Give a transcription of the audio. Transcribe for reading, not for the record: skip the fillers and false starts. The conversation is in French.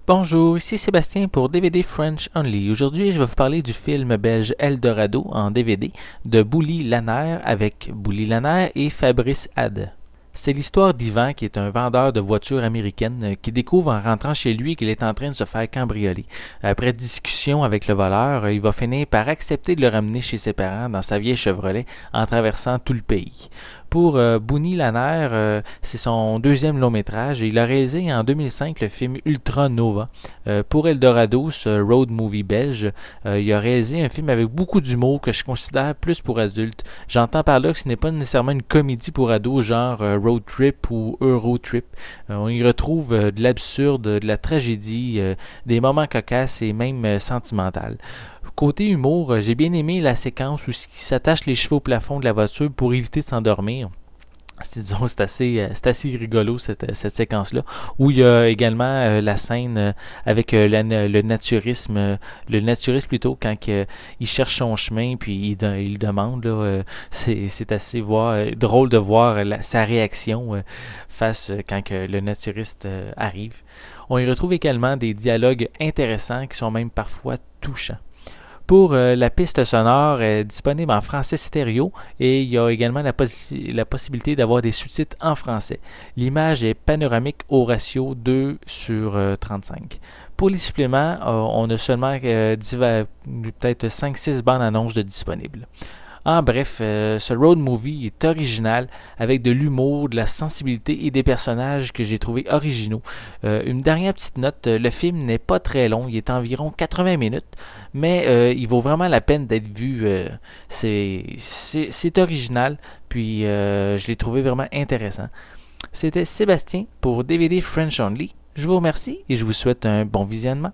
Bonjour, ici Sébastien pour DVD French Only. Aujourd'hui, je vais vous parler du film belge Eldorado en DVD de Bouli Lanner avec Bouli Lanner et Fabrice Hadde. C'est l'histoire d'Ivan qui est un vendeur de voitures américaines qui découvre en rentrant chez lui qu'il est en train de se faire cambrioler. Après discussion avec le voleur, il va finir par accepter de le ramener chez ses parents dans sa vieille Chevrolet en traversant tout le pays. Pour Bouli Lanner, c'est son deuxième long métrage et il a réalisé en 2005 le film Ultra Nova. Pour Eldorado, ce road movie belge, il a réalisé un film avec beaucoup d'humour que je considère plus pour adultes. J'entends par là que ce n'est pas nécessairement une comédie pour ados genre Road Trip ou Euro Trip. On y retrouve de l'absurde, de la tragédie, des moments cocasses et même sentimentales. Côté humour, j'ai bien aimé la séquence où il s'attache les cheveux au plafond de la voiture pour éviter de s'endormir. C'est assez rigolo cette séquence-là. Où il y a également la scène avec le naturisme, le naturiste plutôt, quand il cherche son chemin puis il demande. Là, c'est assez drôle de voir sa réaction face quand le naturiste arrive. On y retrouve également des dialogues intéressants qui sont même parfois touchants. Pour la piste sonore est disponible en français stéréo et il y a également la possibilité d'avoir des sous-titres en français. L'image est panoramique au ratio 2:35. Pour les suppléments, on a seulement peut-être 5-6 bandes annonces de disponibles. En bref, ce road movie est original avec de l'humour, de la sensibilité et des personnages que j'ai trouvés originaux. Une dernière petite note, le film n'est pas très long, il est environ 80 minutes, mais il vaut vraiment la peine d'être vu. C'est original, puis je l'ai trouvé vraiment intéressant. C'était Sébastien pour DVD French Only. Je vous remercie et je vous souhaite un bon visionnement.